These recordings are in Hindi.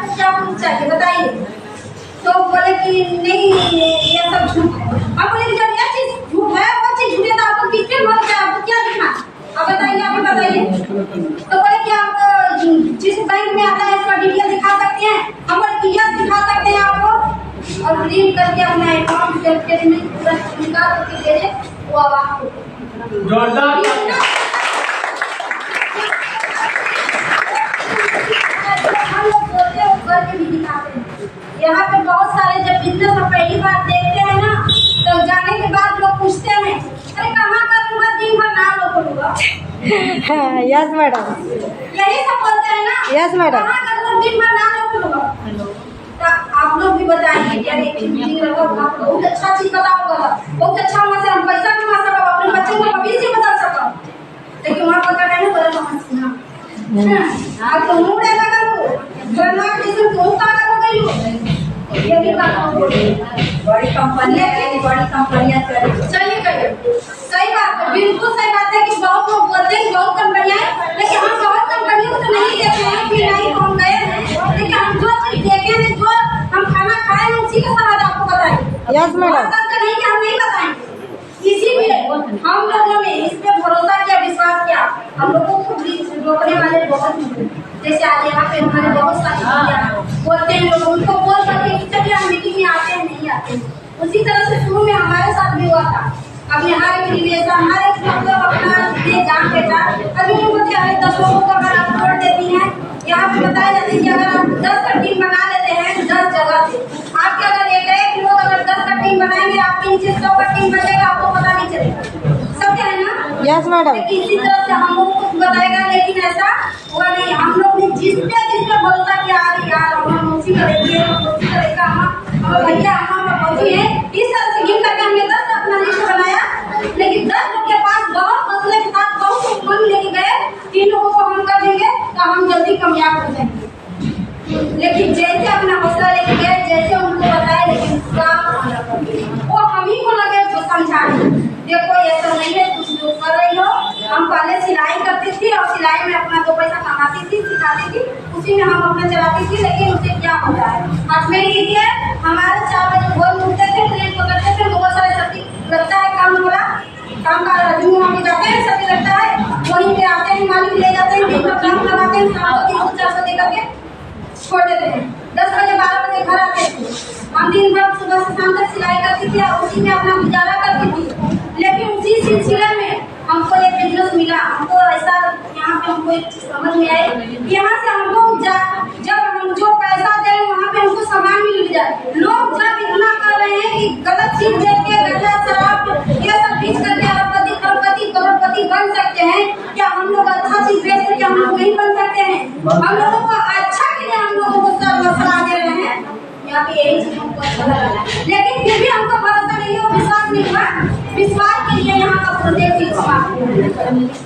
आपको क्या प्रूफ चाहिए बताइए। तो बोले कि नहीं ये सब झूठ है। अब बोले कि जब ये चीज झूठ है वो चीज झूठ है तो आपको किसके भरोसे है, आपको क्या दिखना। अब बताइए, आप ही बताइए। तो बोले कि आप जिस बैंक में आता है इसका डिटेल दिखा सकते हैं। हम बोले कि यस दिखा सकते हैं आपको, और प्रिंट करके अपना अकाउंट स्टेटमेंट पूरा निकाल करके दे दे, वो अब आपको जोरदार हम लोग बोलते हैं वो करके भी दिखाते हैं। यहाँ पे बहुत सारे जब बिजनेस हम पहली बार देखते हैं ना, तो जाने के बाद लोग पूछते हैं अरे कहाँ करूँगा, दिन भर नाम लोगूंगा। यस मैडम, यही सब बोलते हैं ना। यस मैडम, कहाँ करूँगा, दिन भर नाम लोगूंगा। तो आप लोग भी बताइए यार, एक चीज बहुत अच्छा चीज बताओ, बहुत अच्छा वहाँ से हम पैसा कमा सको, अपने बच्चों को भविष्य बदल सको। लेकिन वहाँ पता है ना बदल वहाँ सीना आप तो मूड ऐसा करो करना किसी को का करोगे ये भी बात बड़ी कंपनियां चलिए करिए। सही बात है, बिल्कुल सही बात है कि बहुत लोग बोलते हैं बहुत कंपनियां हैं, लेकिन हम बहुत कंपनियों को नहीं देखे हैं कि नहीं हम गए हैं, लेकिन हम जो चीज देखे हैं, जो हम खाना खाए हैं उसी का स्वाद आपको बताएं। यस मैडम, नहीं कि हम नहीं बताएंगे। इसीलिए हम लोगों ने इस पे भरोसा किया, विश्वास किया। हम लोगों को रोकने वाले बहुत हैं, जैसे आज यहाँ पे हमारे बहुत सारे बोलते हैं लोग, उनको बोल सकते हैं कि चलिए हम मीटिंग में आते हैं नहीं आते हैं। उसी तरह से शुरू में हमारे साथ भी हुआ था। अब यहाँ एक रिलेशन हर एक मतलब अपना जान पहचान, अभी नहीं बोलते अरे 10 लोगों को अगर आप छोड़ देती हैं, यहाँ पे बताया जाता है कि अगर आप 10 का टीम बना लेते हैं 10 जगह से, आपके अगर एक लोग अगर 10 का टीम बनाएंगे, आपके नीचे 100 का टीम बचेगा, आपको पता नहीं चलेगा। सब क्या है ना। यस मैडम, इसी तरह से हम लोग को बताएगा, लेकिन ऐसा हुआ नहीं। हम लोग ने जिस पे भरोसा किया, अरे यार हम उसी करेंगे, उसी करेगा, हम भैया हम पहुंची है, इस तरह से गिन करके हमने 10 अपना लिस्ट बनाया। लेकिन 10 लोग के पास बहुत मसले के साथ बहुत मन लेके गए, 3 लोगों को हम कर देंगे तो हम जल्दी कामयाब हो जाएंगे। लेकिन जैसे अपना हौसला लेके गए, जैसे उनको बताया, लेकिन वो हम ही को लगे तो समझा देखो ऐसा नहीं है, कुछ जो कर रही हो। हम पहले सिलाई करती थी और सिलाई में अपना 2 पैसा कमाती थी, सिखाती थी, उसी में हम अपना चलाती थी। लेकिन उससे क्या होता है, आज मेरी दीदी है, हमारे 4 बजे भोर उठते थे, ट्रेन पकड़ते थे, बहुत सारे सब्जी लगता है काम हो रहा, काम का रजू वहाँ पे जाते हैं, सब्जी लगता है, वहीं पे आते हैं, मालिक ले जाते हैं, दिन भर काम लगाते हैं, 300-400 दे करके छोड़ देते हैं। 10 बजे 12 बजे घर आते थे। हम दिन भर सुबह से शाम तक सिलाई करती थी और उसी में अपना गुजारा करती थी। लेकिन उसी सिलसिले में हमको एक बिजनेस मिला। हमको ऐसा यहाँ पे हमको एक चीज समझ में आई, यहाँ से हमको जब हम जो पैसा दे रहे हैं वहाँ पे हमको सामान मिल जाए। लोग जब इतना कर रहे हैं कि गलत चीज देख के, गलत शराब ये सब पीछ करके अरबपति खरबपति करोड़पति बन सकते हैं क्या? हम लोग अच्छा चीज बेच करके हम लोग नहीं बन सकते हैं? हम लोगों को अच्छा के लिए हम लोगों को सलाह दे रहे हैं। यहाँ पे यही चीज हमको अच्छा लगा, लेकिन फिर भी हमको भरोसा नहीं है, विश्वास नहीं हुआ। विश्वास के लिए यहाँ का प्रोजेक्ट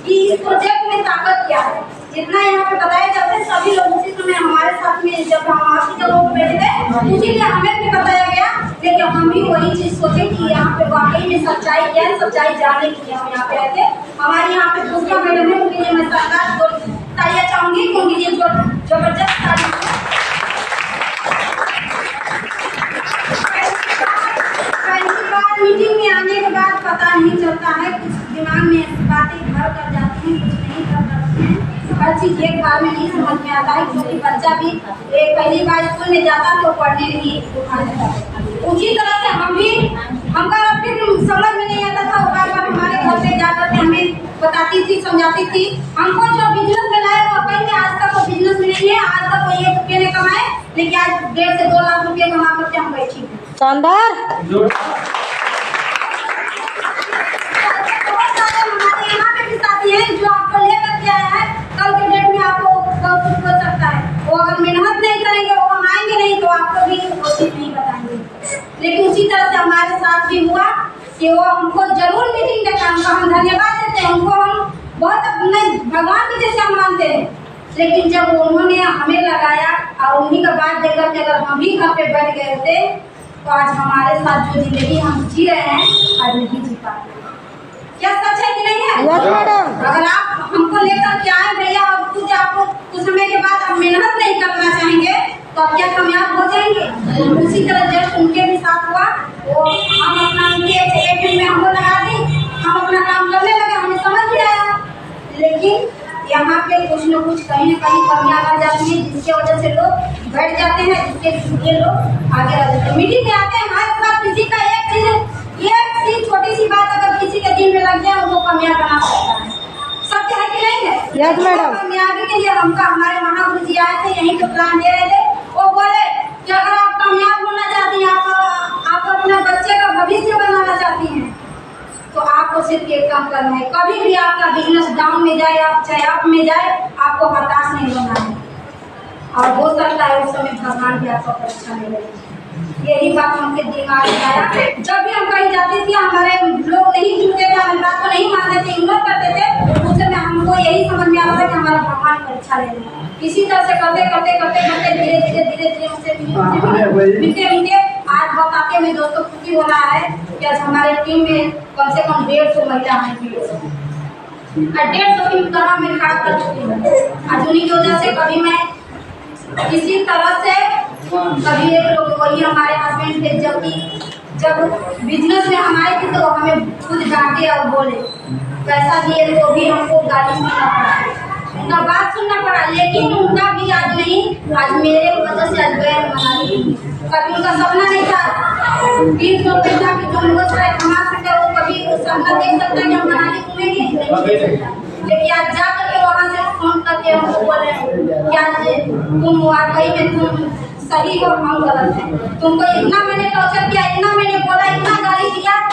कि इस प्रोजेक्ट में ताकत क्या है, जितना यहाँ पे बताया जाता है सभी लोग उसी समय हमारे साथ में जब हम आपकी जगह पे बैठे थे, उसी लिए हमें भी बताया गया। लेकिन हम भी वही चीज सोचे कि यहाँ पे वाकई में सच्चाई क्या है, सच्चाई जानने के लिए हम यहाँ पे आए थे। हमारे यहाँ पे दूसरा मैडम है, उनके लिए मैं सरकार तालियां चाहूंगी कि उनके लिए जबरदस्त तालियां। मीटिंग में आने के बाद पता नहीं चलता है, कुछ दिमाग में बातें घर कर जाती हैं, कुछ नहीं कर पाते हैं। हर चीज एक बार में नहीं समझ में आता है, क्योंकि बच्चा भी एक पहली बार स्कूल में जाता तो पढ़ने नहीं उसी तरह से हम भी हमका फिर समझ में नहीं आता था। बार बार हमारे घर पे जाकर के हमें बताती थी, समझाती थी। हमको जो बिजनेस में लाए वो कहीं आज तक वो बिजनेस में नहीं है, आज तक वो 1 रुपये नहीं कमाए, लेकिन आज 1.5 से 2 लाख रुपये कमा करके हम बैठी। शानदार। जो आपको लेकर के आया है, कल के डेट में आपको बहुत कुछ हो सकता है। वो अगर मेहनत नहीं करेंगे, वो कमाएंगे नहीं, तो आपको भी कोशिश नहीं बताएंगे। लेकिन उसी तरह से हमारे साथ भी हुआ कि वो हमको जरूर मीटिंग देता, हम धन्यवाद देते हैं उनको, हम बहुत अपने भगवान के जैसे हम मानते हैं। लेकिन जब उन्होंने हमें लगाया और उन्हीं का बात देकर के अगर हम भी घर पे बैठ गए होते, तो आज हमारे साथ जो जिंदगी हम जी रहे हैं आज नहीं जी पाते। क्या सच है कि नहीं है? अगर आप हमको लेकर के आए भैया, और कुछ आपको कुछ समय के बाद आप मेहनत नहीं करना चाहेंगे, तो अब क्या कामयाब हो जाएंगे? उसी तरह जस्ट उनके भी साथ हुआ, वो हम अपना उनके एक दिन में हमको लगा दी, हम अपना काम करने लगे, हमें समझ भी आया। लेकिन यहाँ पे कुछ न कुछ कहीं न कहीं कमियां आ जाती हैं, जिसकी वजह से लोग बैठ जाते हैं, जिसके लिए लोग आगे आ जाते हैं। मीटिंग में आते हैं, हर बार किसी का एक चीज छोटी सी बात अगर किसी के दिल में लग जाए उनको कामयाब बना सकता है। सत्य है कि नहीं है? Yes, madam. कामयाबी के लिए हमारे महागुरु जी आए थे, यहीं पे प्लान दे रहे थे। वो बोले कि अगर आप कामयाब होना चाहती हैं, आप अपने बच्चे का भविष्य बनाना चाहती हैं, तो आपको सिर्फ एक काम करना है, कभी भी आपका बिजनेस डाउन में जाए, आप चाहे अप में जाए, आपको हताश नहीं होना है। और हो सकता है उस समय भगवान भी आपको परीक्षा ले रहे हैं। यही बात हमके दिमाग में आया। जब भी हम कहीं जाते थे, हमारे लोग नहीं सुनते थे, हमारी बात को नहीं मानते थे, इग्नोर करते थे, उस समय हमको यही समझ में आ रहा था कि हमारा भगवान परीक्षा ले रहे हैं। इसी तरह से करते धीरे धीरे उनसे मिलते आज बताते हुए दोस्तों खुशी हो रहा है कि आज हमारे टीम में कम से कम 150 महिला हैं। 150 की तरह में खड़ा कर चुकी हूँ। आज उन्हीं की वजह से कभी मैं किसी तरह से कभी एक लोग वही हमारे हस्बैंड थे, जब बिजनेस में हमारे थे तो हमें खुद डांटे और बोले, पैसा दिए तो भी हमको गाली सुनना पड़ा, उनका बात सुनना पड़ा। लेकिन उनका भी आज नहीं, आज मेरे वजह से आज गैर मनाली। कभी उनका सपना नहीं था 300 पैसा की जो उनको शायद कमा सके, वो कभी सपना देख सकता है कि हम मनाली घूमेंगे, नहीं देख सकता। लेकिन आज जा करके वहाँ से फोन करके हमको बोले क्या तुम वाकई में तुम सही हो, हम गलत हैं। तुमको इतना मैंने टॉर्चर किया, इतना मैंने बोला, इतना गाली दिया,